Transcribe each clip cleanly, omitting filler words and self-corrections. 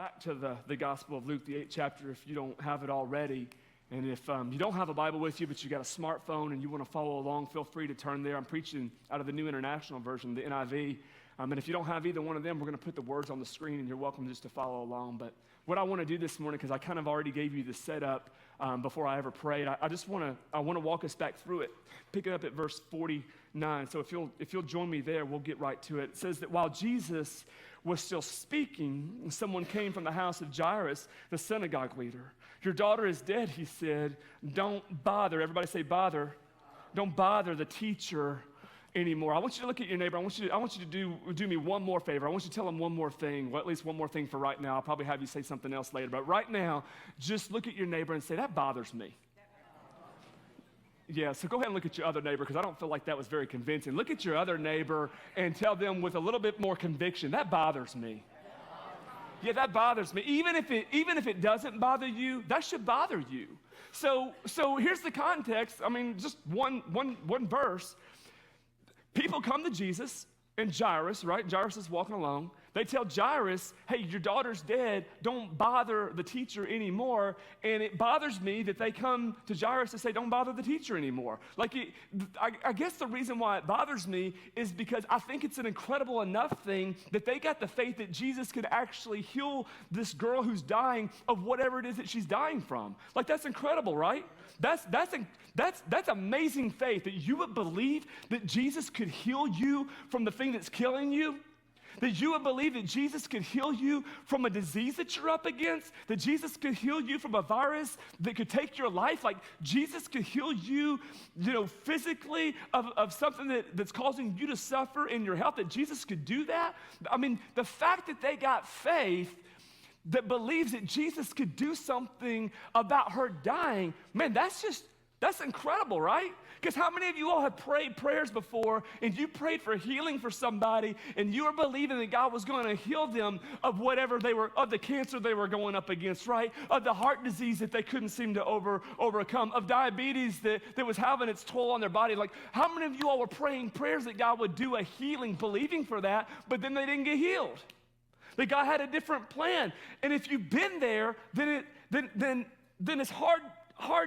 back to the Gospel of Luke, the 8th chapter, if you don't have it already. And if you don't have a Bible with you, but you got a smartphone and you want to follow along, feel free to turn there. I'm preaching out of the New International Version, the NIV. And if you don't have either one of them, we're going to put the words on the screen, and you're welcome just to follow along. But what I want to do this morning, because I kind of already gave you the setup before I ever prayed, I want to walk us back through it. Pick it up at verse 49. So if you'll join me there, we'll get right to it. It says that while Jesus was still speaking, someone came from the house of Jairus, the synagogue leader. "Your daughter is dead," he said. "Don't bother." Everybody say bother. Don't bother the teacher anymore. I want you to look at your neighbor. I want you to do me one more favor. I want you to tell him one more thing, well, at least one more thing for right now. I'll probably have you say something else later. But right now, just look at your neighbor and say, "That bothers me." Yeah, so go ahead and look at your other neighbor, because I don't feel like that was very convincing. Look at your other neighbor and tell them with a little bit more conviction, "That bothers me." Yeah, that bothers me. Even if it doesn't bother you, that should bother you. So here's the context. I mean, just one verse. People come to Jesus and Jairus, right? Jairus is walking along. They tell Jairus, "Hey, your daughter's dead. Don't bother the teacher anymore." And it bothers me that they come to Jairus to say, "Don't bother the teacher anymore." I guess the reason why it bothers me is because I think it's an incredible enough thing that they got the faith that Jesus could actually heal this girl who's dying of whatever it is that she's dying from. Like, that's incredible, right? That's amazing faith, that you would believe that Jesus could heal you from the thing that's killing you. That you would believe that Jesus could heal you from a disease that you're up against, that Jesus could heal you from a virus that could take your life, like Jesus could heal you, physically of something that's causing you to suffer in your health, that Jesus could do that. I mean, the fact that they got faith that believes that Jesus could do something about her dying, man, that's incredible, right? Because how many of you all have prayed prayers before, and you prayed for healing for somebody, and you were believing that God was going to heal them of of the cancer they were going up against, right? Of the heart disease that they couldn't seem to overcome, of diabetes that was having its toll on their body. Like, how many of you all were praying prayers that God would do a healing, believing for that, but then they didn't get healed? That God had a different plan. And if you've been there, then it's hard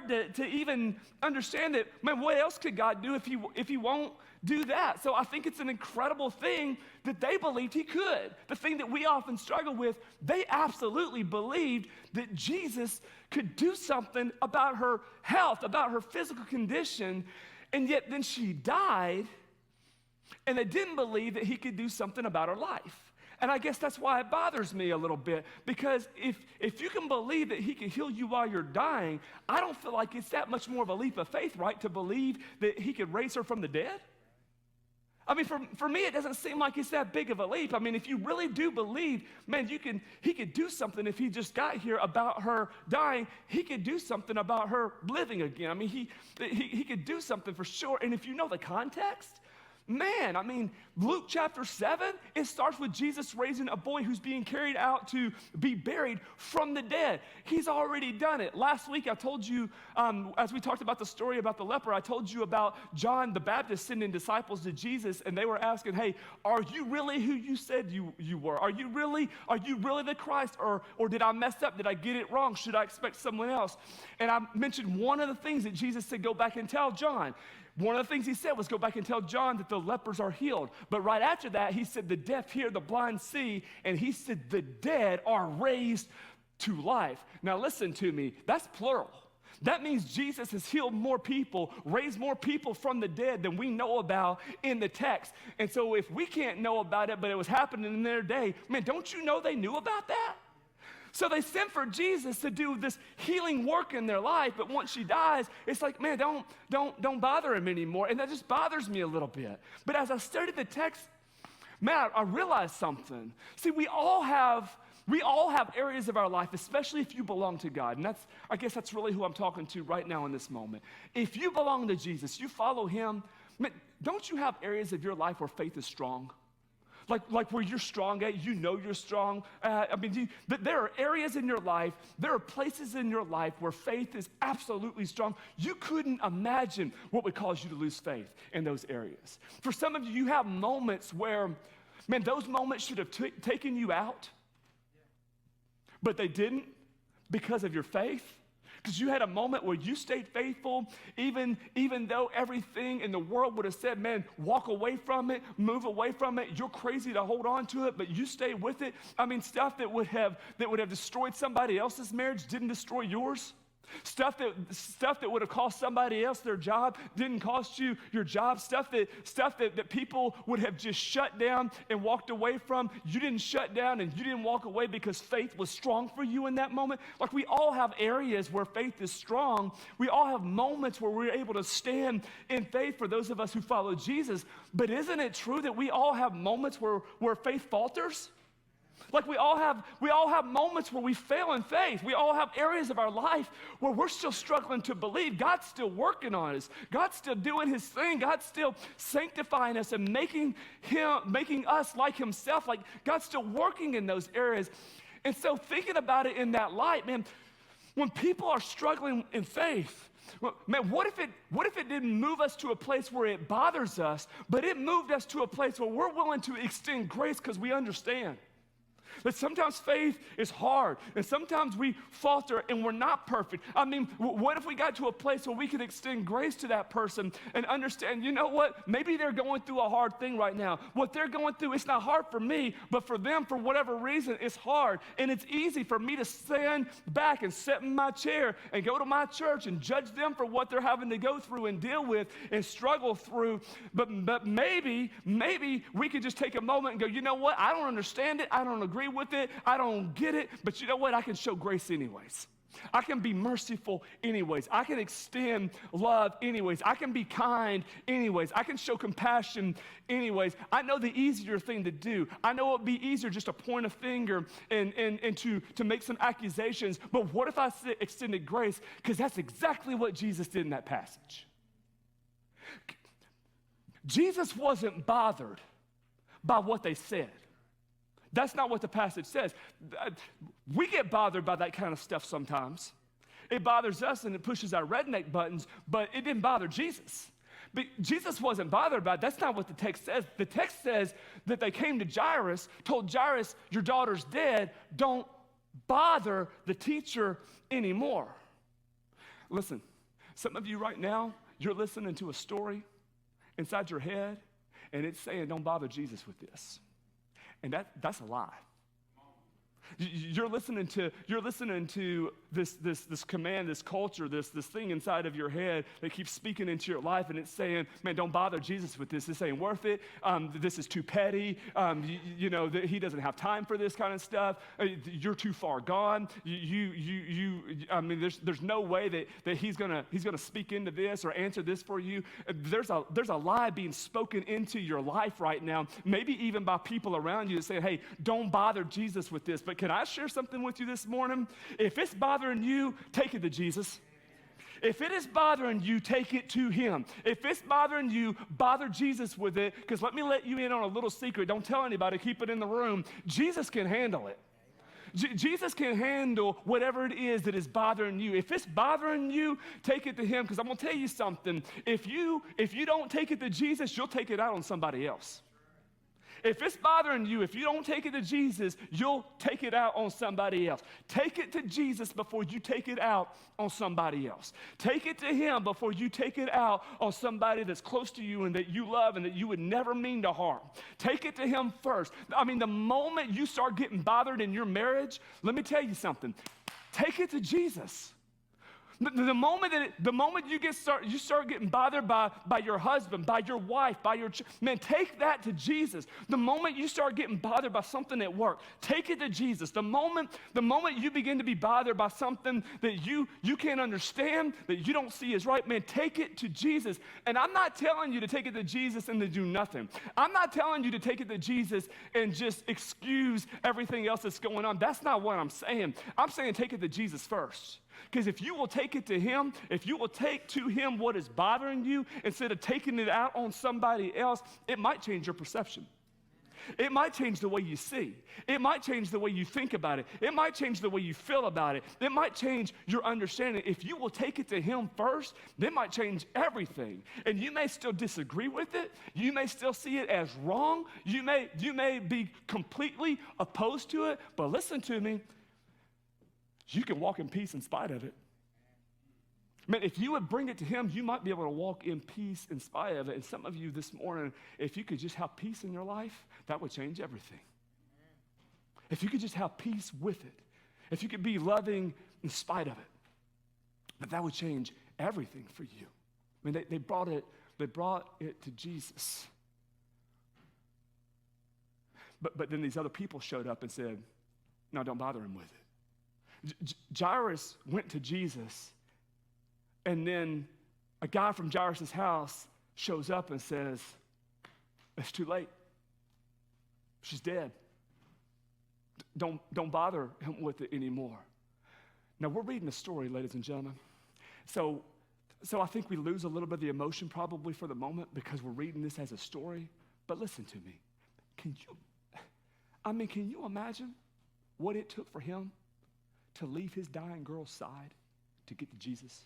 to even understand that, man, what else could God do if he won't do that? So I think it's an incredible thing that they believed he could. The thing that we often struggle with, they absolutely believed that Jesus could do something about her health, about her physical condition, and yet then she died, and they didn't believe that he could do something about her life. And I guess that's why it bothers me a little bit, because if you can believe that he can heal you while you're dying, I don't feel like it's that much more of a leap of faith, right, to believe that he could raise her from the dead. I mean, for me, it doesn't seem like it's that big of a leap. I mean, if you really do believe, man, he could do something if he just got here about her dying. He could do something about her living again. I mean, he could do something for sure. And if you know the context, man, I mean, Luke chapter 7, it starts with Jesus raising a boy who's being carried out to be buried from the dead. He's already done it. Last week, I told you, as we talked about the story about the leper, I told you about John the Baptist sending disciples to Jesus, and they were asking, "Hey, are you really who you said you were? Are you really the Christ, or did I mess up? Did I get it wrong? Should I expect someone else?" And I mentioned one of the things that Jesus said, "Go back and tell John." One of the things he said was, "Go back and tell John that the lepers are healed." But right after that, he said, "The deaf hear, the blind see," and he said, "The dead are raised to life." Now listen to me, that's plural. That means Jesus has healed more people, raised more people from the dead than we know about in the text. And so if we can't know about it, but it was happening in their day, man, don't you know they knew about that? So they sent for Jesus to do this healing work in their life, but once she dies, it's like, man, don't bother him anymore. And that just bothers me a little bit. But as I studied the text, man, I realized something. See, we all have areas of our life, especially if you belong to God. And I guess that's really who I'm talking to right now in this moment. If you belong to Jesus, you follow him, man, don't you have areas of your life where faith is strong? Like where you're strong at, you know you're strong. There are areas in your life, there are places in your life where faith is absolutely strong. You couldn't imagine what would cause you to lose faith in those areas. For some of you, you have moments where, man, those moments should have taken you out. but they didn't because of your faith? Because you had a moment where you stayed faithful, even though everything in the world would have said, man, walk away from it, move away from it. You're crazy to hold on to it, but you stay with it. I mean, stuff that would have destroyed somebody else's marriage didn't destroy yours. Stuff that would have cost somebody else their job didn't cost you your job. Stuff that people would have just shut down and walked away from, you didn't shut down and you didn't walk away because faith was strong for you in that moment. Like, we all have areas where faith is strong. We all have moments where we're able to stand in faith for those of us who follow Jesus. But isn't it true that we all have moments where faith falters? Like, we all have moments where we fail in faith. We all have areas of our life where we're still struggling to believe. God's still working on us. God's still doing his thing. God's still sanctifying us and making us like himself. Like, God's still working in those areas. And so thinking about it in that light, man, when people are struggling in faith, man, what if it didn't move us to a place where it bothers us, but it moved us to a place where we're willing to extend grace because we understand that sometimes faith is hard, and sometimes we falter and we're not perfect. I mean, what if we got to a place where we could extend grace to that person and understand, you know what? Maybe they're going through a hard thing right now. What they're going through, it's not hard for me, but for them, for whatever reason, it's hard. And it's easy for me to stand back and sit in my chair and go to my church and judge them for what they're having to go through and deal with and struggle through. But maybe we could just take a moment and go, you know what? I don't understand it. I don't agree with it. I don't get it. But you know what? I can show grace anyways. I can be merciful anyways. I can extend love anyways. I can be kind anyways. I can show compassion anyways. I know the easier thing to do. I know it would be easier just to point a finger and to make some accusations. But what if I extended grace? Because that's exactly what Jesus did in that passage. Jesus wasn't bothered by what they said. That's not what the passage says. We get bothered by that kind of stuff sometimes. It bothers us and it pushes our redneck buttons, but it didn't bother Jesus. But Jesus wasn't bothered by it. That's not what the text says. The text says that they came to Jairus, told Jairus, your daughter's dead. Don't bother the teacher anymore. Listen, some of you right now, you're listening to a story inside your head, and it's saying, don't bother Jesus with this. And that's a lie. You're listening to this command, this culture, this thing inside of your head that keeps speaking into your life, and it's saying, man, don't bother Jesus with this. This ain't worth it. This is too petty. He doesn't have time for this kind of stuff. You're too far gone. There's no way that he's gonna speak into this or answer this for you. There's a lie being spoken into your life right now, maybe even by people around you that say, hey, don't bother Jesus with this. But can I share something with you this morning? If it's bothering you, take it to Jesus. If it is bothering you, take it to him. If it's bothering you, bother Jesus with it, because let me let you in on a little secret. Don't tell anybody, keep it in the room. Jesus can handle it. Jesus can handle whatever it is that is bothering you. If it's bothering you, take it to him, because I'm going to tell you something. If you don't take it to Jesus, you'll take it out on somebody else. If it's bothering you, if you don't take it to Jesus, you'll take it out on somebody else. Take it to Jesus before you take it out on somebody else. Take it to him before you take it out on somebody that's close to you and that you love and that you would never mean to harm. Take it to him first. I mean, the moment you start getting bothered in your marriage, let me tell you something. Take it to Jesus. The moment you start getting bothered by your husband, by your wife, by your man, take that to Jesus. The moment you start getting bothered by something at work, take it to Jesus. The moment you begin to be bothered by something that you can't understand, that you don't see as right, man, take it to Jesus. And I'm not telling you to take it to Jesus and to do nothing. I'm not telling you to take it to Jesus and just excuse everything else that's going on. That's not what I'm saying. I'm saying take it to Jesus first. Because if you will take it to him, if you will take to him what is bothering you instead of taking it out on somebody else, it might change your perception. It might change the way you see. It might change the way you think about it. It might change the way you feel about it. It might change your understanding. If you will take it to him first, that might change everything. And you may still disagree with it. You may still see it as wrong. You may be completely opposed to it. But listen to me. you can walk in peace in spite of it. Man, if you would bring it to him, you might be able to walk in peace in spite of it. And some of you this morning, if you could just have peace in your life, that would change everything. If you could just have peace with it, if you could be loving in spite of it, that would change everything for you. I mean, they brought it to Jesus. But then these other people showed up and said, no, don't bother him with it. Jairus went to Jesus, and then a guy from Jairus' house shows up and says, it's too late. She's dead. Don't bother him with it anymore. Now, we're reading a story, ladies and gentlemen. So I think we lose a little bit of the emotion probably for the moment because we're reading this as a story. But listen to me. Can you imagine what it took for him to leave his dying girl's side to get to Jesus?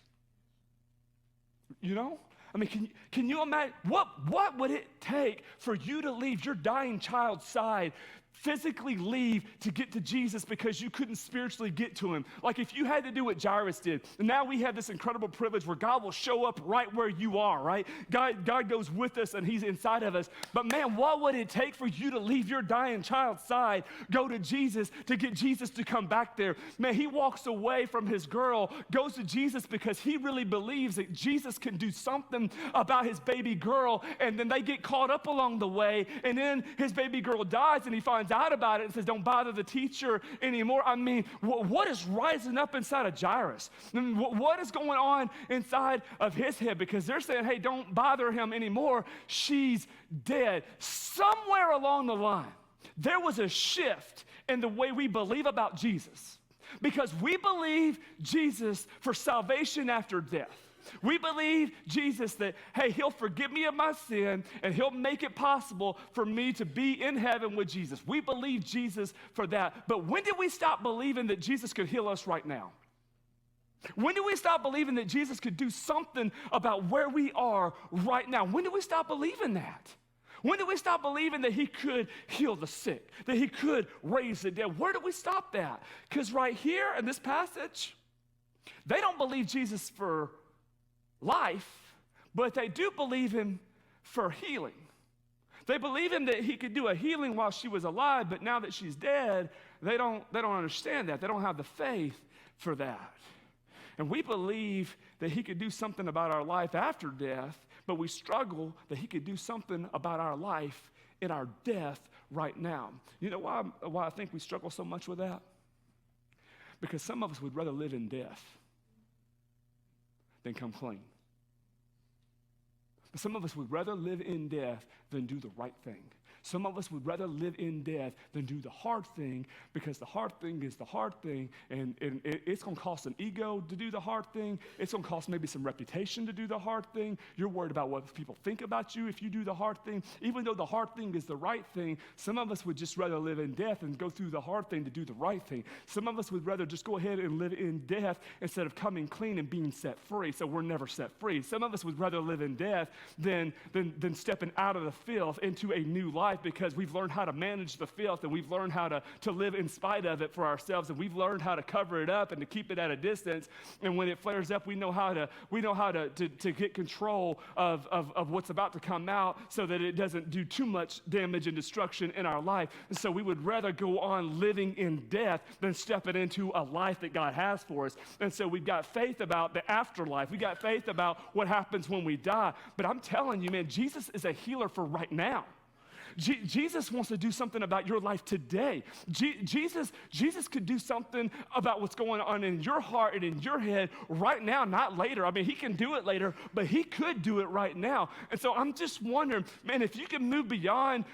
You know? I mean, can you imagine, what would it take for you to leave your dying child's side, physically leave to get to Jesus because you couldn't spiritually get to him? Like if you had to do what Jairus did, and now we have this incredible privilege where God will show up right where you are, right? God goes with us and he's inside of us. But man, what would it take for you to leave your dying child's side, go to Jesus to get Jesus to come back there? Man, he walks away from his girl, goes to Jesus because he really believes that Jesus can do something about his baby girl, and then they get caught up along the way, and then his baby girl dies, and he finds out about it and says, don't bother the teacher anymore. I mean, what is rising up inside of Jairus? I mean, what is going on inside of his head? Because they're saying, hey, don't bother him anymore. She's dead. Somewhere along the line, there was a shift in the way we believe about Jesus, because we believe Jesus for salvation after death. We believe Jesus that, hey, he'll forgive me of my sin and he'll make it possible for me to be in heaven with Jesus. We believe Jesus for that. But when did we stop believing that Jesus could heal us right now? When did we stop believing that Jesus could do something about where we are right now? When did we stop believing that? When did we stop believing that he could heal the sick, that he could raise the dead? Where did we stop that? Because right here in this passage, they don't believe Jesus for life, but they do believe him for healing. They believe him that he could do a healing while she was alive, but now that she's dead, they don't understand that. They don't have the faith for that. And we believe that he could do something about our life after death, but we struggle that he could do something about our life in our death right now. You know why I think we struggle so much with that? Because some of us would rather live in death than come clean. But some of us would rather live in death than do the right thing. Some of us would rather live in death than do the hard thing, because the hard thing is the hard thing, and it's going to cost some ego to do the hard thing. It's going to cost maybe some reputation to do the hard thing. You're worried about what people think about you if you do the hard thing. Even though the hard thing is the right thing, some of us would just rather live in death and go through the hard thing to do the right thing. Some of us would rather just go ahead and live in death instead of coming clean and being set free, so we're never set free. Some of us would rather live in death than stepping out of the filth into a new life, because we've learned how to manage the filth, and we've learned how to live in spite of it for ourselves, and we've learned how to cover it up and to keep it at a distance. And when it flares up, we know how to get control of what's about to come out so that it doesn't do too much damage and destruction in our life. And so we would rather go on living in death than stepping into a life that God has for us. And so we've got faith about the afterlife. We got faith about what happens when we die. But I'm telling you, man, Jesus is a healer for right now. Jesus wants to do something about your life today. Jesus could do something about what's going on in your heart and in your head right now, not later. I mean, he can do it later, but he could do it right now. And so I'm just wondering, man, if you can move beyond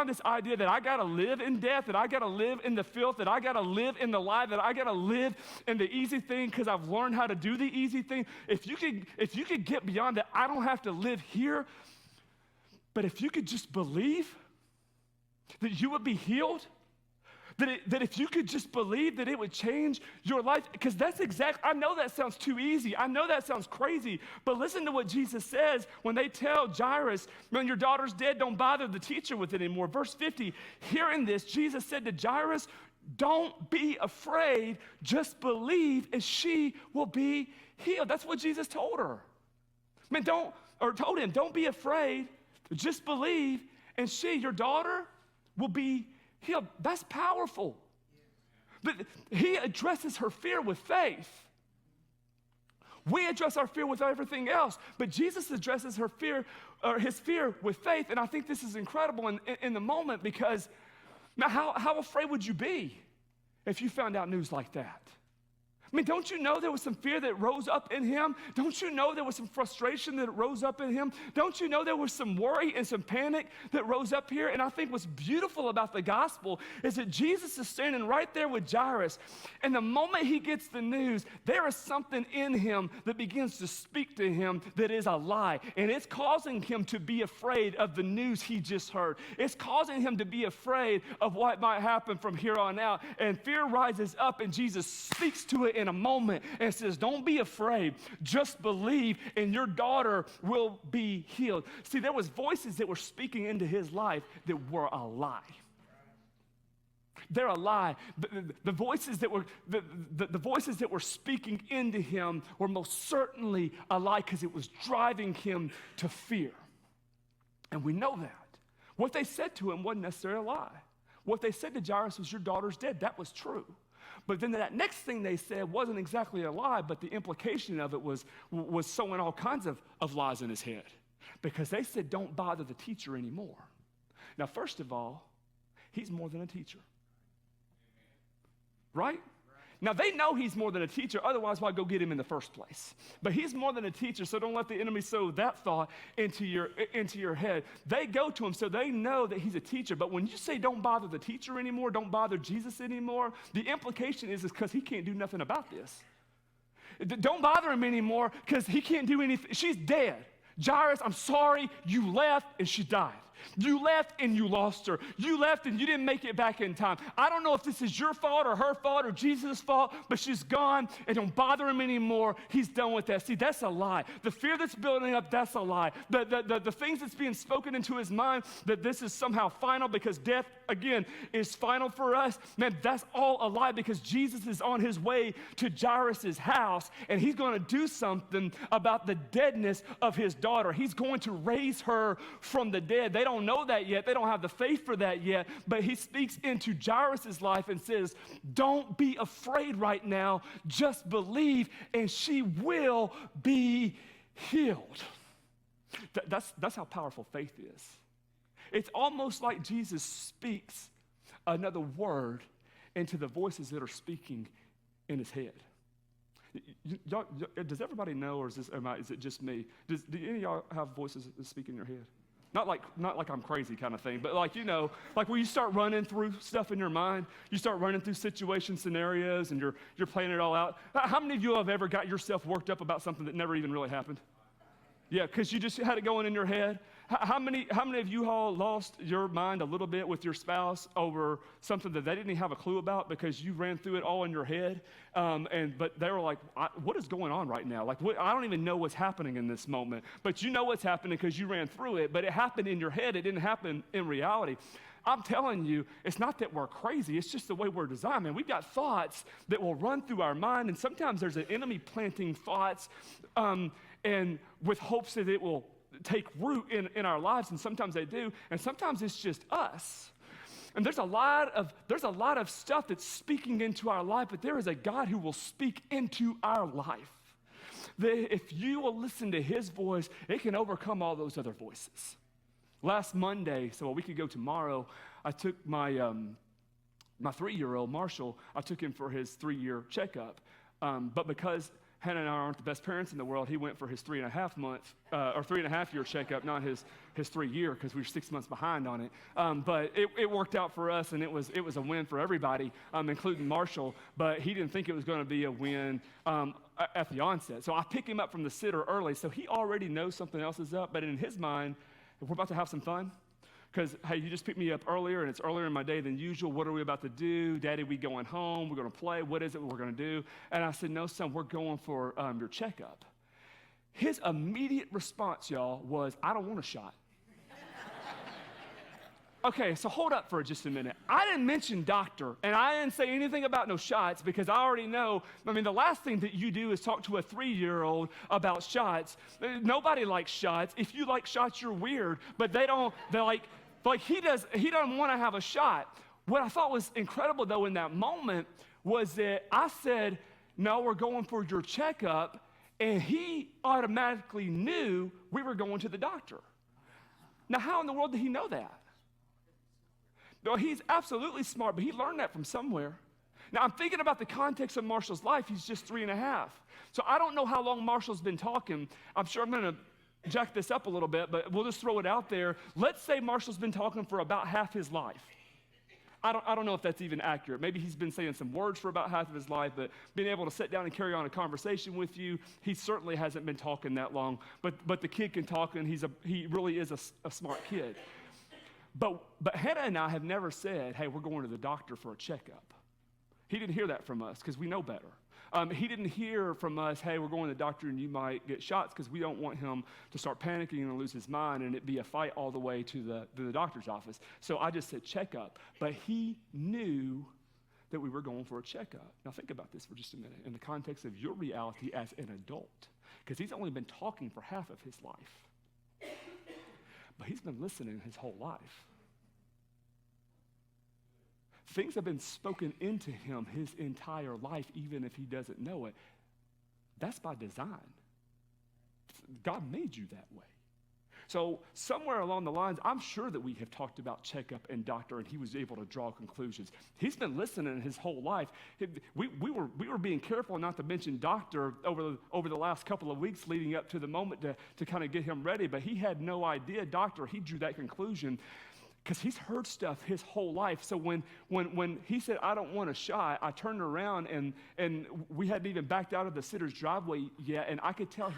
this idea that I got to live in death, that I got to live in the filth, that I got to live in the lie, that I got to live in the easy thing because I've learned how to do the easy thing. If you could get beyond that, I don't have to live here. But if you could just believe that you would be healed, that if you could just believe that it would change your life, because I know that sounds too easy. I know that sounds crazy, but listen to what Jesus says when they tell Jairus, when your daughter's dead, don't bother the teacher with it anymore. Verse 50, hearing this, Jesus said to Jairus, Don't be afraid, just believe, and she will be healed. That's what Jesus told her. Man, told him, don't be afraid, just believe, and she, your daughter, will be healed. That's powerful. But he addresses her fear with faith. We address our fear with everything else, but Jesus addresses her fear, or his fear, with faith. And I think this is incredible in the moment, because now how afraid would you be if you found out news like that? I mean, don't you know there was some fear that rose up in him? Don't you know there was some frustration that rose up in him? Don't you know there was some worry and some panic that rose up here? And I think what's beautiful about the gospel is that Jesus is standing right there with Jairus. And the moment he gets the news, there is something in him that begins to speak to him that is a lie. And it's causing him to be afraid of the news he just heard. It's causing him to be afraid of what might happen from here on out. And fear rises up, and Jesus speaks to it in a moment and says, don't be afraid, just believe, and your daughter will be healed. See, there was voices that were speaking into his life that were a lie. They're a lie. The voices that were speaking into him were most certainly a lie, because it was driving him to fear. And we know that. What they said to him wasn't necessarily a lie. What they said to Jairus was, your daughter's dead. That was true. But then that next thing they said wasn't exactly a lie, but the implication of it was sowing all kinds of lies in his head. Because they said, don't bother the teacher anymore. Now, first of all, he's more than a teacher. Right? Now, they know he's more than a teacher, otherwise why go get him in the first place? But he's more than a teacher, so don't let the enemy sow that thought into your head. They go to him, so they know that he's a teacher. But when you say don't bother the teacher anymore, don't bother Jesus anymore, the implication is because he can't do nothing about this. Don't bother him anymore because he can't do anything. She's dead. Jairus, I'm sorry, you left and she died. You left and you lost her. You left and you didn't make it back in time. I don't know if this is your fault or her fault or Jesus' fault, but she's gone, and don't bother him anymore. He's done with that. See, that's a lie. The fear that's building up, that's a lie. The things that's being spoken into his mind, that this is somehow final because death, again, is final for us, man, that's all a lie, because Jesus is on his way to Jairus' house, and he's going to do something about the deadness of his daughter. He's going to raise her from the dead. They don't know that yet. They don't have the faith for that yet. But he speaks into Jairus' life and says, don't be afraid right now. Just believe, and she will be healed. That's how powerful faith is. It's almost like Jesus speaks another word into the voices that are speaking in his head. Does everybody know, or is it just me? Do any of y'all have voices that speak in your head? Not like I'm crazy kind of thing, but like where you start running through stuff in your mind, you start running through situation scenarios, and you're playing it all out. How many of you have ever got yourself worked up about something that never even really happened? Yeah, because you just had it going in your head. How many of you all lost your mind a little bit with your spouse over something that they didn't even have a clue about because you ran through it all in your head? But they were like, what is going on right now? I don't even know what's happening in this moment. But you know what's happening because you ran through it, but it happened in your head. It didn't happen in reality. I'm telling you, it's not that we're crazy. It's just the way we're designed, man. We've got thoughts that will run through our mind, and sometimes there's an enemy planting thoughts and with hopes that it will take root in our lives, and sometimes they do, and sometimes it's just us. And there's a lot of stuff that's speaking into our life, but there is a God who will speak into our life. That if you will listen to his voice, it can overcome all those other voices. Last Monday, so a week ago tomorrow, I took my 3-year-old, Marshall, I took him for his 3-year checkup. But because Hannah and I aren't the best parents in the world, he went for his 3.5-year checkup, not his 3-year, because we were 6 months behind on it. But it worked out for us, and it was a win for everybody, including Marshall. But he didn't think it was going to be a win at the onset. So I pick him up from the sitter early, so he already knows something else is up. But in his mind, if we're about to have some fun, because, hey, you just picked me up earlier, and it's earlier in my day than usual. What are we about to do? Daddy, we going home? We're going to play? What is it we're going to do? And I said, no, son, we're going for your checkup. His immediate response, y'all, was, I don't want a shot. Okay, so hold up for just a minute. I didn't mention doctor, and I didn't say anything about no shots because I already know. I mean, the last thing that you do is talk to a 3-year-old about shots. Nobody likes shots. If you like shots, you're weird. But they're like he doesn't want to have a shot. What I thought was incredible though in that moment was that I said, "No, we're going for your checkup," and he automatically knew we were going to the doctor. Now, how in the world did he know that? No, he's absolutely smart, but he learned that from somewhere. Now, I'm thinking about the context of Marshall's life. He's just 3.5. So I don't know how long Marshall's been talking. I'm sure I'm going to jack this up a little bit, but we'll just throw it out there. Let's say Marshall's been talking for about half his life. I don't know if that's even accurate. Maybe he's been saying some words for about half of his life, but being able to sit down and carry on a conversation with you, he certainly hasn't been talking that long. But the kid can talk, and he really is a smart kid. But Hannah and I have never said, "Hey, we're going to the doctor for a checkup." He didn't hear that from us because we know better. He didn't hear from us, "Hey, we're going to the doctor and you might get shots," because we don't want him to start panicking and lose his mind and it be a fight all the way to the doctor's office. So I just said checkup. But he knew that we were going for a checkup. Now think about this for just a minute in the context of your reality as an adult, because he's only been talking for half of his life. But he's been listening his whole life. Things have been spoken into him his entire life, even if he doesn't know it. That's by design. God made you that way. So somewhere along the lines, I'm sure that we have talked about checkup and doctor, and he was able to draw conclusions. He's been listening his whole life. We were being careful not to mention doctor over the last couple of weeks leading up to the moment to kind of get him ready, but he had no idea doctor. He drew that conclusion because he's heard stuff his whole life. So when he said, "I don't want a shot," I turned around and we hadn't even backed out of the sitter's driveway yet, and I could tell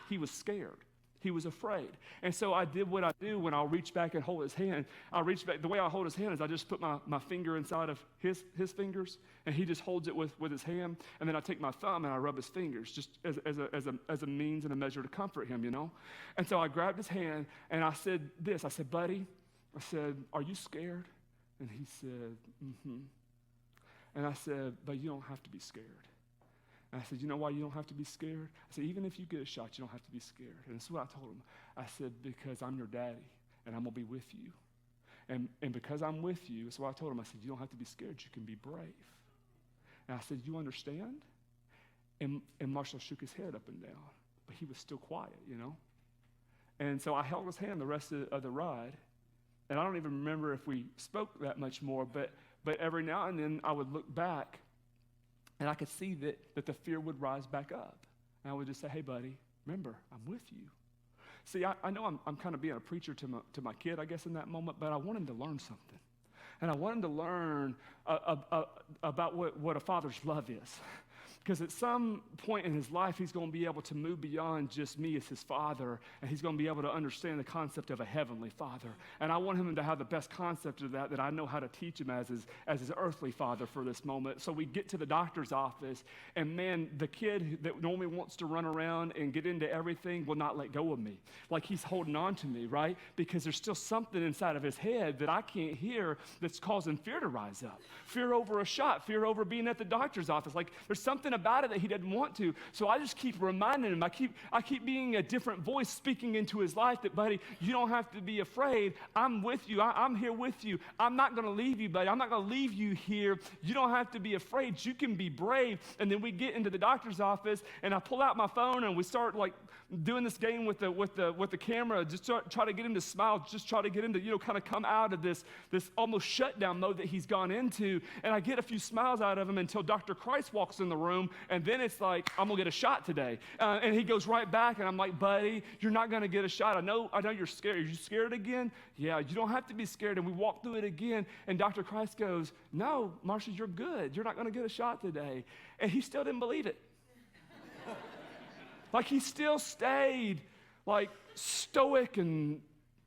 he was scared. He was afraid. And so I did what I do when I'll reach back and hold his hand. I reach back. The way I hold his hand is I just put my finger inside of his fingers, and he just holds it with his hand. And then I take my thumb and I rub his fingers just as a means and a measure to comfort him, you know? And so I grabbed his hand and I said this. I said, "Buddy," I said, "are you scared?" And he said, "Mm-hmm." And I said, "But you don't have to be scared." And I said, "You know why you don't have to be scared?" I said, "Even if you get a shot, you don't have to be scared." And this is what I told him. I said, "Because I'm your daddy, and I'm going to be with you. And because I'm with you," so I told him, I said, "You don't have to be scared. You can be brave." And I said, "You understand?" And Marshall shook his head up and down, but he was still quiet, you know? And so I held his hand the rest of the ride, and I don't even remember if we spoke that much more, but every now and then I would look back, and I could see that the fear would rise back up. And I would just say, "Hey, buddy, remember, I'm with you." See, I know I'm kind of being a preacher to my kid, I guess, in that moment, but I want him to learn something. And I want him to learn about what a father's love is. Because at some point in his life, he's going to be able to move beyond just me as his father, and he's going to be able to understand the concept of a heavenly father. And I want him to have the best concept of that I know how to teach him as his earthly father for this moment. So we get to the doctor's office, and man, the kid that normally wants to run around and get into everything will not let go of me. Like he's holding on to me, right? Because there's still something inside of his head that I can't hear that's causing fear to rise up. Fear over a shot, fear over being at the doctor's office. Like there's something about it that he doesn't want to. So I just keep reminding him. I keep being a different voice speaking into his life that, buddy, you don't have to be afraid. I'm with you. I'm here with you. I'm not going to leave you, buddy. I'm not going to leave you here. You don't have to be afraid. You can be brave. And then we get into the doctor's office, and I pull out my phone, and we start like doing this game with the camera, just try to get him to smile, just try to get him to, kind of come out of this almost shutdown mode that he's gone into. And I get a few smiles out of him until Dr. Christ walks in the room, and then it's like, "I'm going to get a shot today." And he goes right back, and I'm like, "Buddy, you're not going to get a shot. I know you're scared. Are you scared again?" "Yeah, you don't have to be scared." And we walk through it again, and Dr. Christ goes, "No, Marshall, you're good. You're not going to get a shot today." And he still didn't believe it. Like he still stayed like stoic and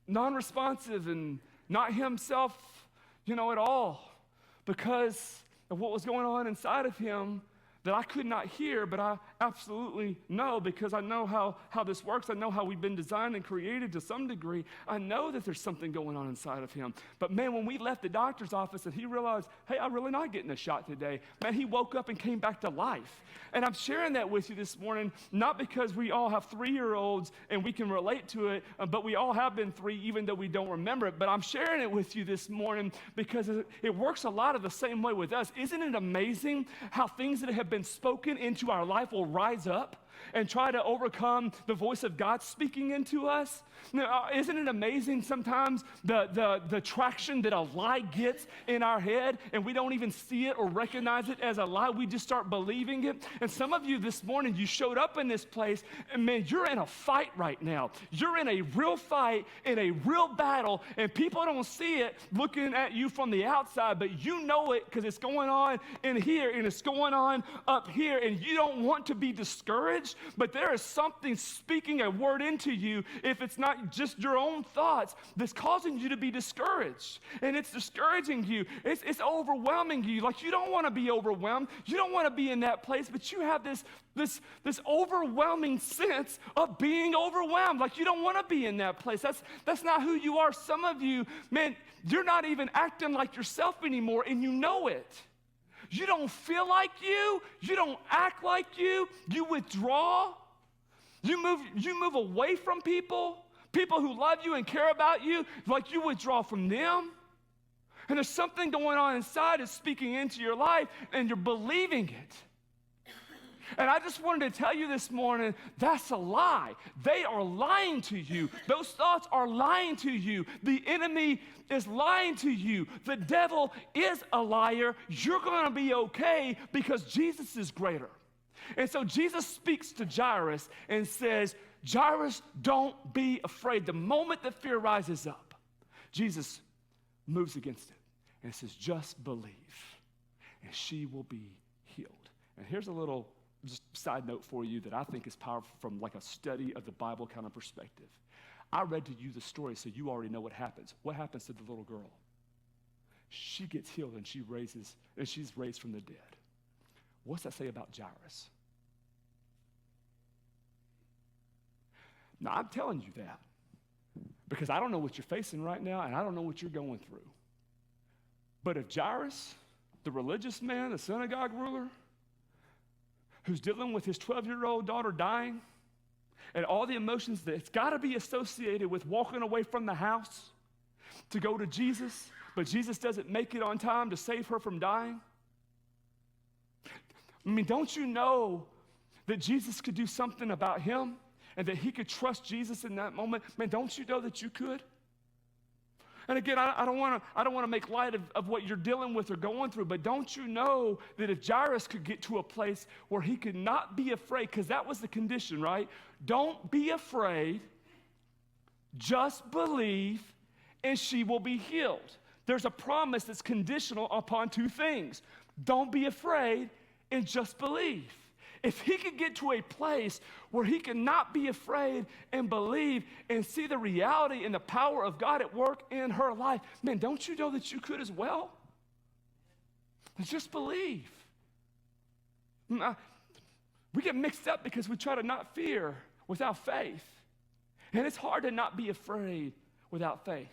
non-responsive and not himself, at all, because of what was going on inside of him that I could not hear, but I absolutely know because I know how this works. I know how we've been designed and created to some degree. I know that there's something going on inside of him. But man, when we left the doctor's office and he realized, hey, I'm really not getting a shot today, man, he woke up and came back to life. And I'm sharing that with you this morning, not because we all have 3-year-olds and we can relate to it, but we all have been 3 even though we don't remember it. But I'm sharing it with you this morning because it works a lot of the same way with us. Isn't it amazing how things that have been spoken into our life will rise up and try to overcome the voice of God speaking into us? Now, isn't it amazing sometimes the traction that a lie gets in our head and we don't even see it or recognize it as a lie? We just start believing it. And some of you this morning, you showed up in this place and man, you're in a fight right now. You're in a real fight, in a real battle, and people don't see it looking at you from the outside, but you know it because it's going on in here and it's going on up here, and you don't want to be discouraged, but there is something speaking a word into you, if it's not just your own thoughts, that's causing you to be discouraged. And it's discouraging you. It's overwhelming you. Like you don't want to be overwhelmed. You don't want to be in that place, but you have this overwhelming sense of being overwhelmed. Like you don't want to be in that place. That's not who you are. Some of you, man, you're not even acting like yourself anymore, and you know it. You don't feel like you. You don't act like you. You withdraw. You move away from people who love you and care about you, like you withdraw from them. And there's something going on inside that's speaking into your life, and you're believing it. And I just wanted to tell you this morning, that's a lie. They are lying to you. Those thoughts are lying to you. The enemy is lying to you. The devil is a liar. You're going to be okay because Jesus is greater. And so Jesus speaks to Jairus and says, Jairus, don't be afraid. The moment that fear rises up, Jesus moves against it and says, just believe, and she will be healed. And here's a little just side note for you that I think is powerful from like a study of the Bible kind of perspective. I read to you the story, so you already know what happens. What happens to the little girl? She gets healed and she's raised from the dead. What's that say about Jairus? Now, I'm telling you that because I don't know what you're facing right now, and I don't know what you're going through. But if Jairus, the religious man, the synagogue ruler, who's dealing with his 12-year-old daughter dying, and all the emotions that's got to be associated with walking away from the house to go to Jesus, but Jesus doesn't make it on time to save her from dying. I mean, don't you know that Jesus could do something about him and that he could trust Jesus in that moment? Man, don't you know that you could? And again, I don't want to make light of what you're dealing with or going through, but don't you know that if Jairus could get to a place where he could not be afraid, because that was the condition, right? Don't be afraid, just believe, and she will be healed. There's a promise that's conditional upon 2 things. Don't be afraid and just believe. If he could get to a place where he can not be afraid and believe and see the reality and the power of God at work in her life, man, don't you know that you could as well? Just believe. We get mixed up because we try to not fear without faith. And it's hard to not be afraid without faith.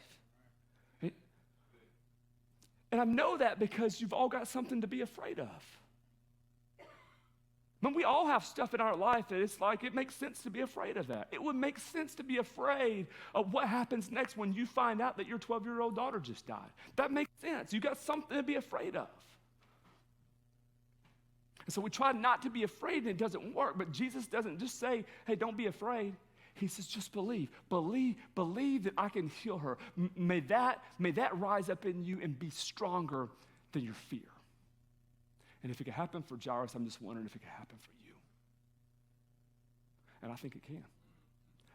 And I know that because you've all got something to be afraid of. But we all have stuff in our life that it's like it makes sense to be afraid of that. It would make sense to be afraid of what happens next when you find out that your 12-year-old daughter just died. That makes sense. You got something to be afraid of. And so we try not to be afraid and it doesn't work. But Jesus doesn't just say, hey, don't be afraid. He says, just believe. Believe that I can heal her. May that rise up in you and be stronger than your fear. And if it could happen for Jairus, I'm just wondering if it could happen for you. And I think it can.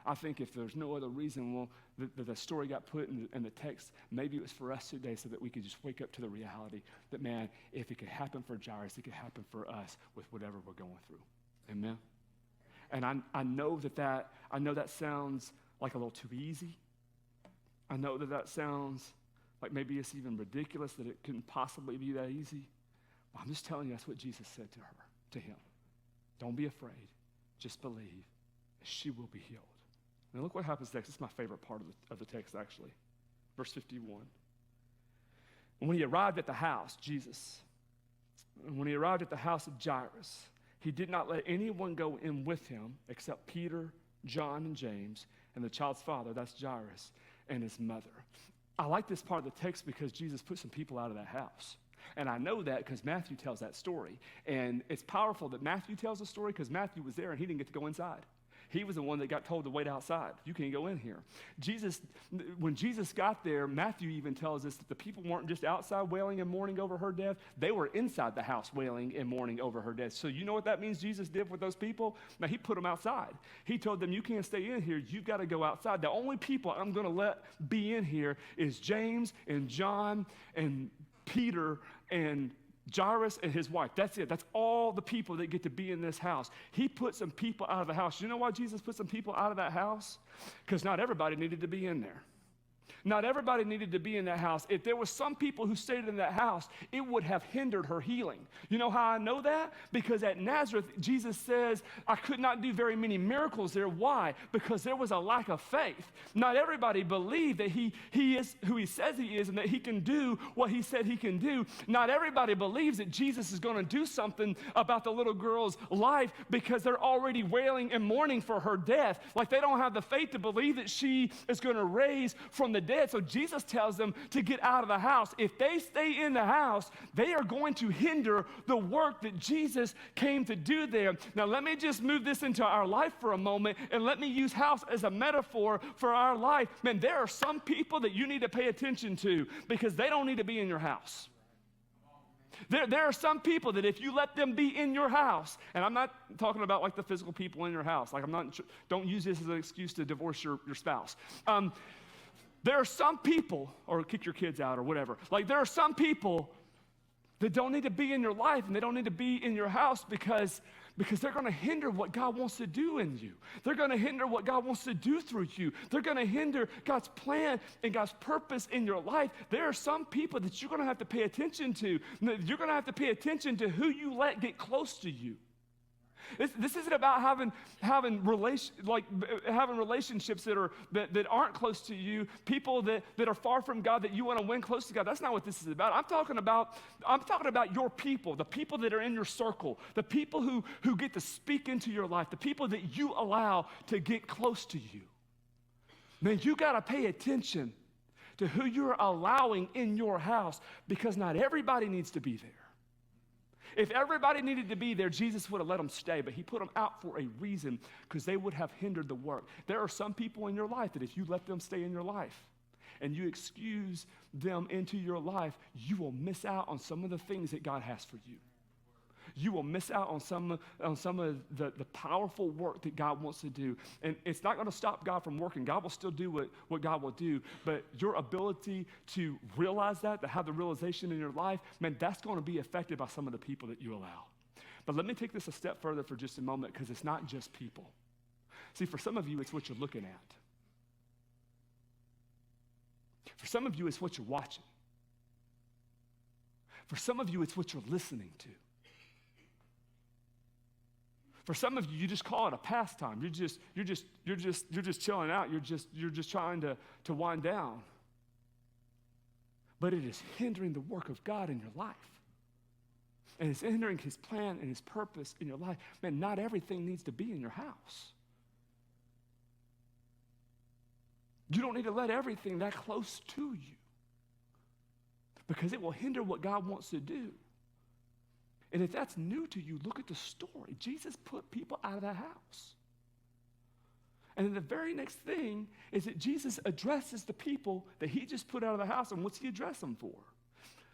I think if there's no other reason, well, the story got put in the text, maybe it was for us today so that we could just wake up to the reality that, man, if it could happen for Jairus, it could happen for us with whatever we're going through. Amen? And I know that sounds like a little too easy. I know that sounds like maybe it's even ridiculous that it couldn't possibly be that easy. I'm just telling you, that's what Jesus said to her, to him. Don't be afraid. Just believe. She will be healed. And look what happens next. This is my favorite part of the text, actually. Verse 51. And when he arrived at the house, when he arrived at the house of Jairus, he did not let anyone go in with him except Peter, John, and James, and the child's father, that's Jairus, and his mother. I like this part of the text because Jesus put some people out of that house. And I know that because Matthew tells that story. And it's powerful that Matthew tells the story because Matthew was there and he didn't get to go inside. He was the one that got told to wait outside. You can't go in here. When Jesus got there, Matthew even tells us that the people weren't just outside wailing and mourning over her death. They were inside the house wailing and mourning over her death. So you know what that means Jesus did with those people? Now, he put them outside. He told them, you can't stay in here. You've got to go outside. The only people I'm going to let be in here is James and John and Peter and Jairus and his wife. That's it. That's all the people that get to be in this house. He put some people out of the house. You know why Jesus put some people out of that house? Because not everybody needed to be in there. Not everybody needed to be in that house. If there were some people who stayed in that house, it would have hindered her healing. You know how I know that? Because at Nazareth, Jesus says, I could not do very many miracles there. Why? Because there was a lack of faith. Not everybody believed that he is who he says he is and that he can do what he said he can do. Not everybody believes that Jesus is going to do something about the little girl's life because they're already wailing and mourning for her death. Like they don't have the faith to believe that she is going to raise from the dead. So Jesus tells them to get out of the house. If they stay in the house, they are going to hinder the work that Jesus came to do there. Now, let me just move this into our life for a moment, and let me use house as a metaphor for our life. Man, there are some people that you need to pay attention to because they don't need to be in your house. There are some people that if you let them be in your house, and I'm not talking about like the physical people in your house. Like don't use this as an excuse to divorce your spouse. There are some people, or kick your kids out or whatever. Like there are some people that don't need to be in your life and they don't need to be in your house because they're going to hinder what God wants to do in you. They're going to hinder what God wants to do through you. They're going to hinder God's plan and God's purpose in your life. There are some people that you're going to have to pay attention to. You're going to have to pay attention to who you let get close to you. This isn't about having relationships that aren't close to you, people that are far from God that you want to win close to God. That's not what this is about. I'm talking about your people, the people that are in your circle, the people who get to speak into your life, the people that you allow to get close to you. Man, you got to pay attention to who you're allowing in your house because not everybody needs to be there. If everybody needed to be there, Jesus would have let them stay, but he put them out for a reason because they would have hindered the work. There are some people in your life that if you let them stay in your life and you excuse them into your life, you will miss out on some of the things that God has for you. You will miss out on some of the powerful work that God wants to do. And it's not going to stop God from working. God will still do what God will do. But your ability to realize that, to have the realization in your life, man, that's going to be affected by some of the people that you allow. But let me take this a step further for just a moment because it's not just people. See, for some of you, it's what you're looking at. For some of you, it's what you're watching. For some of you, it's what you're listening to. For some of you, you just call it a pastime. You're just chilling out. You're just trying to wind down. But it is hindering the work of God in your life. And it's hindering his plan and his purpose in your life. Man, not everything needs to be in your house. You don't need to let everything that close to you because it will hinder what God wants to do. And if that's new to you, look at the story. Jesus put people out of that house. And then the very next thing is that Jesus addresses the people that he just put out of the house, and what's he address them for?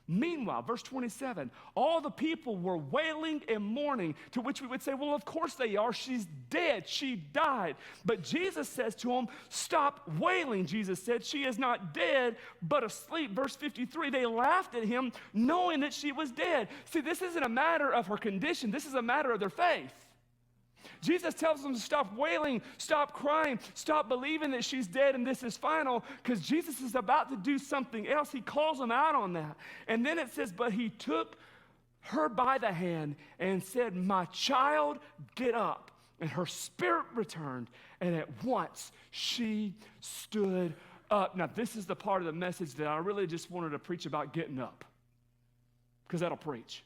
Meanwhile, verse 27, all the people were wailing and mourning, to which we would say, well, of course they are. She's dead. She died. But Jesus says to them, stop wailing. Jesus said, she is not dead, but asleep. Verse 53, they laughed at him, knowing that she was dead. See, this isn't a matter of her condition. This is a matter of their faith. Jesus tells them to stop wailing, stop crying, stop believing that she's dead and this is final because Jesus is about to do something else. He calls them out on that. And then it says, but he took her by the hand and said, "My child, get up." And her spirit returned, and at once she stood up. Now, this is the part of the message that I really just wanted to preach about getting up, because that'll preach.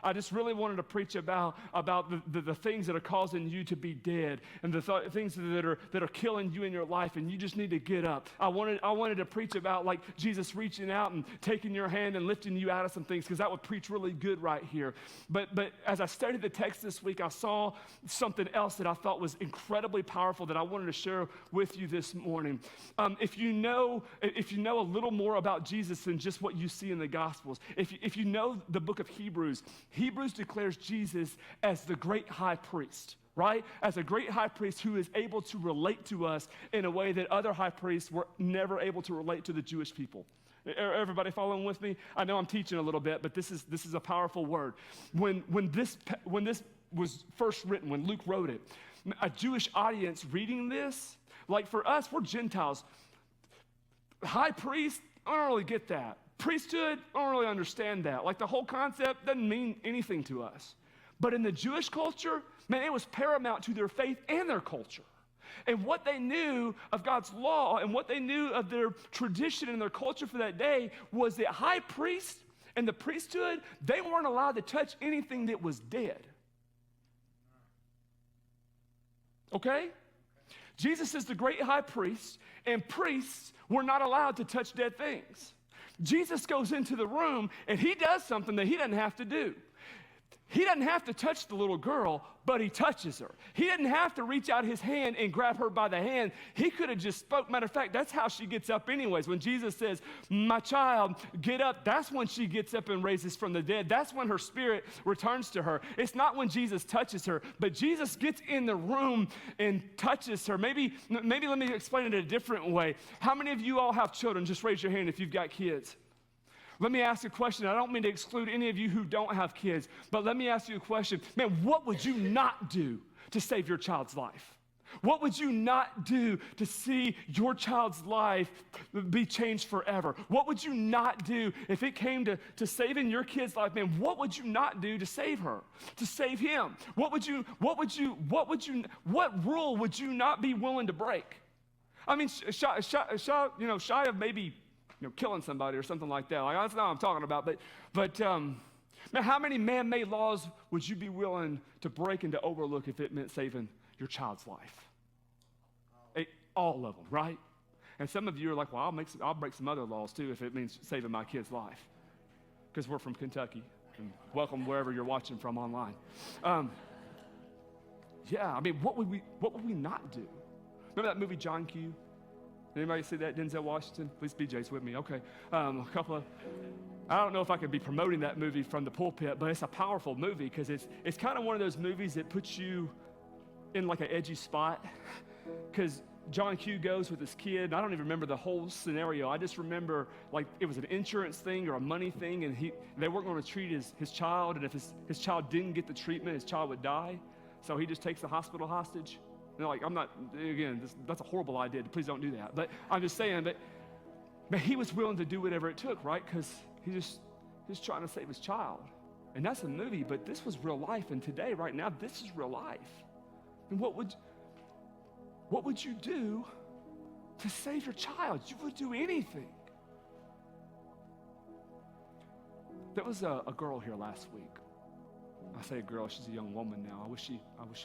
I just really wanted to preach about the things that are causing you to be dead, and the things that are killing you in your life, and you just need to get up. I wanted to preach about like Jesus reaching out and taking your hand and lifting you out of some things, because that would preach really good right here. But as I studied the text this week, I saw something else that I thought was incredibly powerful that I wanted to share with you this morning. If you know a little more about Jesus than just what you see in the Gospels, if you know the book of Hebrews declares Jesus as the great high priest, right? As a great high priest who is able to relate to us in a way that other high priests were never able to relate to the Jewish people. Everybody following with me? I know I'm teaching a little bit, but this is a powerful word. When this was first written, when Luke wrote it, a Jewish audience reading this, like for us, we're Gentiles. High priest, I don't really get that. Priesthood, I don't really understand that. Like the whole concept doesn't mean anything to us. But in the Jewish culture, man, it was paramount to their faith and their culture. And what they knew of God's law and what they knew of their tradition and their culture for that day was that high priest and the priesthood, they weren't allowed to touch anything that was dead. Okay? Jesus is the great high priest, and priests were not allowed to touch dead things. Jesus goes into the room, and he does something that he doesn't have to do. He doesn't have to touch the little girl, but he touches her. He didn't have to reach out his hand and grab her by the hand. He could have just spoke. Matter of fact, that's how she gets up anyways. When Jesus says, "My child, get up," that's when she gets up and raises from the dead. That's when her spirit returns to her. It's not when Jesus touches her, but Jesus gets in the room and touches her. Maybe let me explain it a different way. How many of you all have children? Just raise your hand if you've got kids. Let me ask you a question. I don't mean to exclude any of you who don't have kids, but let me ask you a question. Man, what would you not do to save your child's life? What would you not do to see your child's life be changed forever? What would you not do if it came to saving your kid's life? Man, what would you not do to save her, to save him? What rule would you not be willing to break? I mean, shy of maybe killing somebody or something like that. Like, that's not what I'm talking about. But man, how many man-made laws would you be willing to break and to overlook if it meant saving your child's life? All of them, right? And some of you are like, well, I'll break some other laws too if it means saving my kid's life, because we're from Kentucky. And welcome wherever you're watching from online. Yeah, I mean, what would we not do? Remember that movie John Q? Anybody see that? Denzel Washington? At least BJ's with me. Okay. I don't know if I could be promoting that movie from the pulpit, but it's a powerful movie because it's kind of one of those movies that puts you in like an edgy spot, because John Q goes with his kid, and I don't even remember the whole scenario. I just remember like it was an insurance thing or a money thing, and they weren't going to treat his child, and if his child didn't get the treatment, his child would die. So he just takes the hospital hostage. And like, that's a horrible idea. Please don't do that. But I'm just saying that he was willing to do whatever it took, right? Because he's trying to save his child. And that's a movie, but this was real life. And today, right now, this is real life. And what would you do to save your child? You would do anything. There was a girl here last week. I say a girl, she's a young woman now. I wish she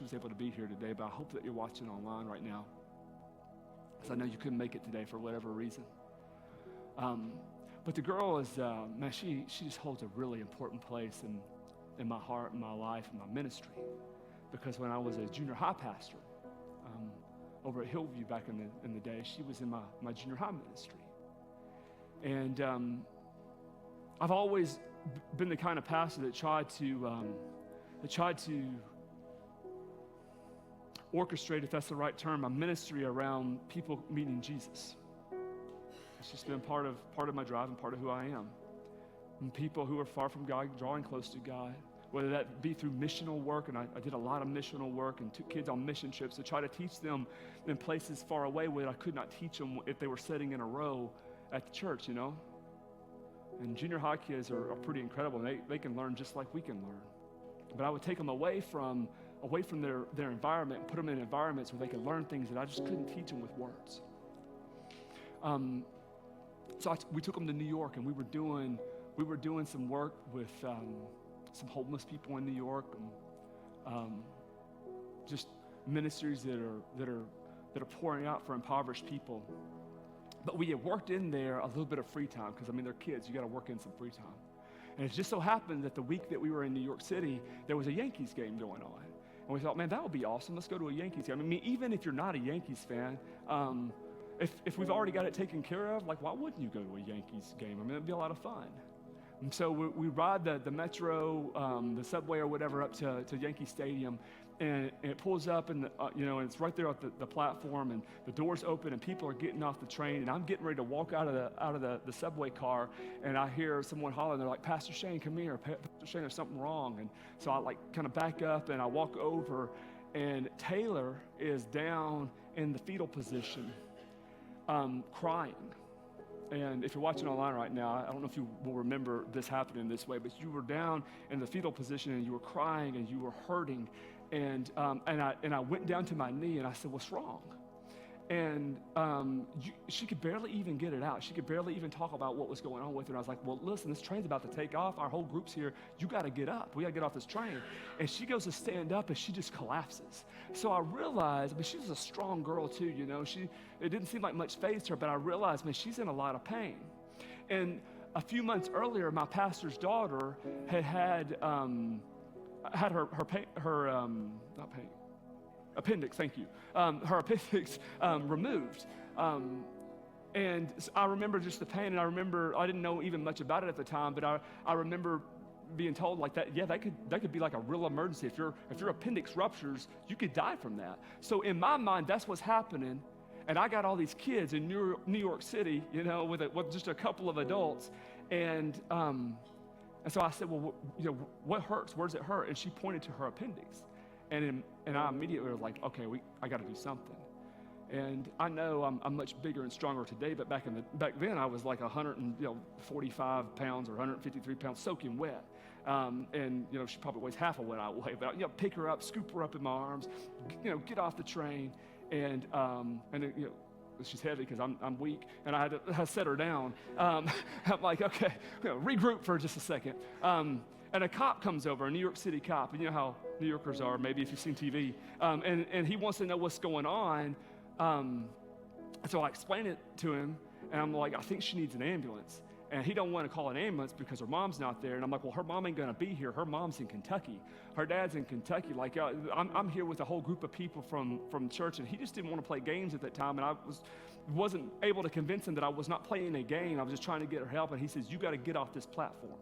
was able to be here today, but I hope that you're watching online right now, because I know you couldn't make it today for whatever reason. But the girl is, man, she just holds a really important place in my heart, in my life, in my ministry. Because when I was a junior high pastor over at Hillview back in the day, she was in my junior high ministry. And I've always been the kind of pastor that tried to orchestrate, if that's the right term, a ministry around people meeting Jesus. It's just been part of my drive and part of who I am. And people who are far from God drawing close to God, whether that be through missional work, and I did a lot of missional work and took kids on mission trips to try to teach them in places far away where I could not teach them if they were sitting in a row at the church, And junior high kids are pretty incredible, and they can learn just like we can learn. But I would take them away from their environment and put them in environments where they could learn things that I just couldn't teach them with words. We took them to New York, and we were doing some work with some homeless people in New York, and just ministries that are pouring out for impoverished people. But we had worked in there a little bit of free time, because they're kids. You got to work in some free time. And it just so happened that the week that we were in New York City, there was a Yankees game going on. And we thought, man, that would be awesome. Let's go to a Yankees game. Even if you're not a Yankees fan, if we've already got it taken care of, why wouldn't you go to a Yankees game? It'd be a lot of fun. And so we ride the metro, the subway or whatever up to Yankee Stadium, and it pulls up, and and it's right there at the platform, and the doors open, and people are getting off the train, and I'm getting ready to walk out of the subway car, and I hear someone hollering. They're like, "Pastor Shane, come here. Pastor Shane, there's something wrong." And so I kind of back up, and I walk over, and Taylor is down in the fetal position, crying. And if you're watching online right now, I don't know if you will remember this happening this way, but you were down in the fetal position, and you were crying, and you were hurting. And I went down to my knee, and I said, "What's wrong?" And she could barely even get it out. She could barely even talk about what was going on with her. And I was like, "Well, listen, this train's about to take off. Our whole group's here. You got to get up. We got to get off this train." And she goes to stand up, and she just collapses. So I realized, she was a strong girl too, it didn't seem like much phased her, but I realized, she's in a lot of pain. And a few months earlier, my pastor's daughter had her appendix, thank you, her appendix removed. And I remember just the pain, and I didn't know even much about it at the time, but I remember being told that could be like a real emergency. If your appendix ruptures, you could die from that. So in my mind, that's what's happening. And I got all these kids in New York City, with just a couple of adults. And so I said, "Well, what hurts? Where does it hurt?" And she pointed to her appendix. And I immediately was like, "Okay, I got to do something." And I know I'm much bigger and stronger today, but back then I was like 145 pounds or 153 pounds, soaking wet. And she probably weighs half of what I weigh. But pick her up, scoop her up in my arms, get off the train, and she's heavy because I'm weak, and I had to set her down. I'm like, "Okay, regroup for just a second." And a cop comes over, a New York City cop, and you know how New Yorkers are, maybe if you've seen TV, and he wants to know what's going on. So I explain it to him, and I'm like, "I think she needs an ambulance." And he don't want to call an ambulance because her mom's not there. And I'm like, "Well, her mom ain't going to be here. Her mom's in Kentucky. Her dad's in Kentucky. I'm here with a whole group of people from church." And he just didn't want to play games at that time. And I wasn't able to convince him that I was not playing a game. I was just trying to get her help. And he says, "You got to get off this platform."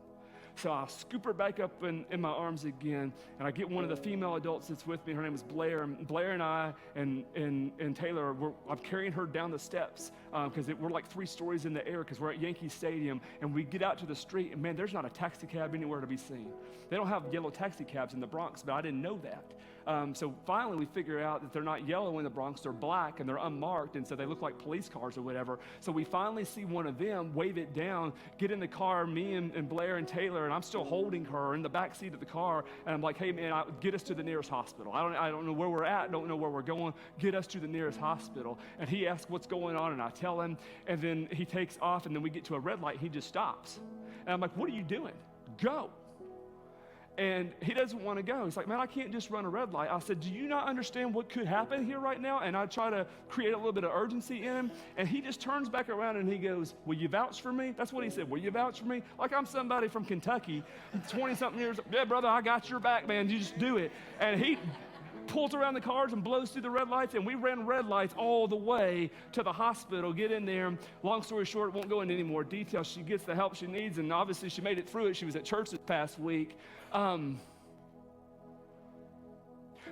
So I scoop her back up in my arms again, and I get one of the female adults that's with me. Her name is Blair. And Blair and I and Taylor, I'm carrying her down the steps because we're like 3 stories in the air because we're at Yankee Stadium, and we get out to the street, and man, there's not a taxi cab anywhere to be seen. They don't have yellow taxi cabs in the Bronx, but I didn't know that. So finally we figure out that they're not yellow in the Bronx, they're black, and they're unmarked, and so they look like police cars or whatever. So we finally see one of them wave it down, get in the car, me and Blair and Taylor, and I'm still holding her in the back seat of the car, and I'm like, "Hey man, get us to the nearest hospital. I don't know where we're at, don't know where we're going, get us to the nearest hospital." And he asks what's going on, and I tell him, and then he takes off, and then we get to a red light, he just stops. And I'm like, "What are you doing? Go." And he doesn't want to go. He's like, "Man, I can't just run a red light." I said, "Do you not understand what could happen here right now?" And I try to create a little bit of urgency in him. And he just turns back around and he goes, "Will you vouch for me?" That's what he said. "Will you vouch for me?" Like I'm somebody from Kentucky, 20-something years. "Yeah, brother, I got your back, man. You just do it." And he pulls around the cars and blows through the red lights, and we ran red lights all the way to the hospital, get in there. Long story short, won't go into any more detail. She gets the help she needs, and obviously she made it through it. She was at church this past week. But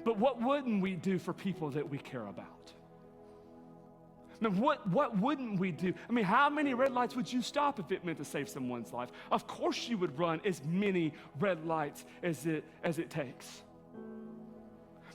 what wouldn't we do for people that we care about? I mean, what wouldn't we do? I mean, how many red lights would you stop if it meant to save someone's life? Of course you would run as many red lights as it takes.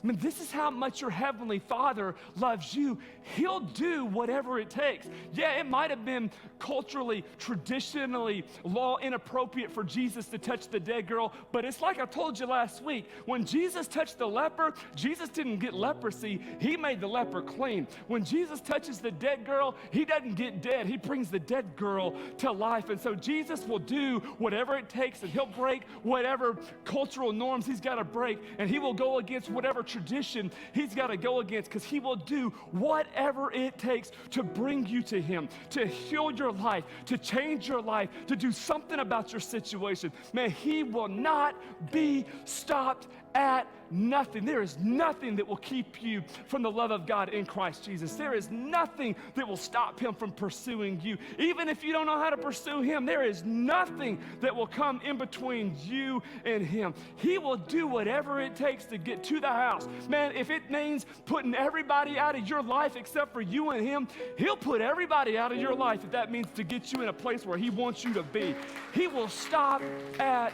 I mean, this is how much your Heavenly Father loves you. He'll do whatever it takes. Yeah, it might have been culturally, traditionally, law inappropriate for Jesus to touch the dead girl, but it's like I told you last week. When Jesus touched the leper, Jesus didn't get leprosy. He made the leper clean. When Jesus touches the dead girl, he doesn't get dead. He brings the dead girl to life. And so Jesus will do whatever it takes, and he'll break whatever cultural norms he's got to break, and he will go against whatever tradition he's got to go against, because he will do whatever it takes to bring you to him, to heal your life, to change your life, to do something about your situation. Man, he will not be stopped at nothing. There is nothing that will keep you from the love of God in Christ Jesus. There is nothing that will stop him from pursuing you. Even if you don't know how to pursue him, there is nothing that will come in between you and him. He will do whatever it takes to get to the house. Man, if it means putting everybody out of your life except for you and him, he'll put everybody out of your life if that means to get you in a place where he wants you to be. He will stop at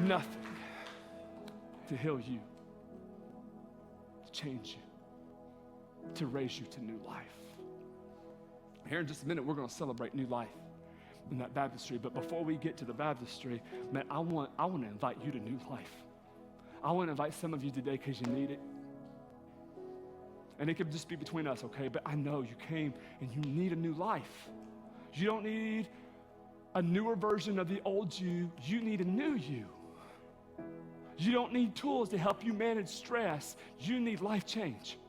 nothing to heal you, to change you, to raise you to new life. Here in just a minute, we're going to celebrate new life in that baptistry. But before we get to the baptistry, man, I want to invite you to new life. I want to invite some of you today because you need it. And it could just be between us, okay? But I know you came and you need a new life. You don't need a newer version of the old you. You need a new you. You don't need tools to help you manage stress. You need life change.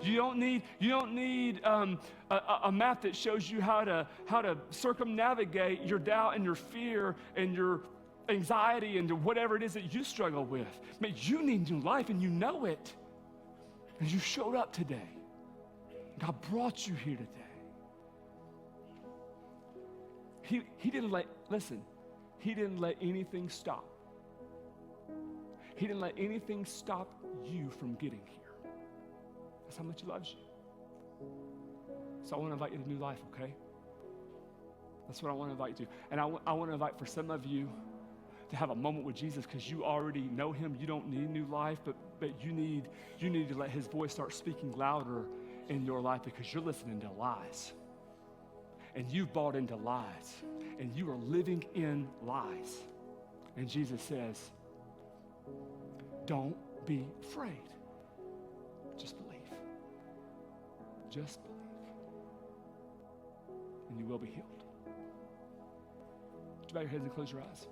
You don't need a map that shows you how to circumnavigate your doubt and your fear and your anxiety and whatever it is that you struggle with. Man, you need new life, and you know it. And you showed up today. God brought you here today. He didn't let anything stop. He didn't let anything stop you from getting here. That's how much he loves you. So I want to invite you to new life, okay? That's what I want to invite you to. And I want to invite for some of you to have a moment with Jesus because you already know him. You don't need new life, but you need to let his voice start speaking louder in your life because you're listening to lies. And you've bought into lies. And you are living in lies. And Jesus says, don't be afraid. Just believe. Just believe. And you will be healed. Would you bow your heads and close your eyes?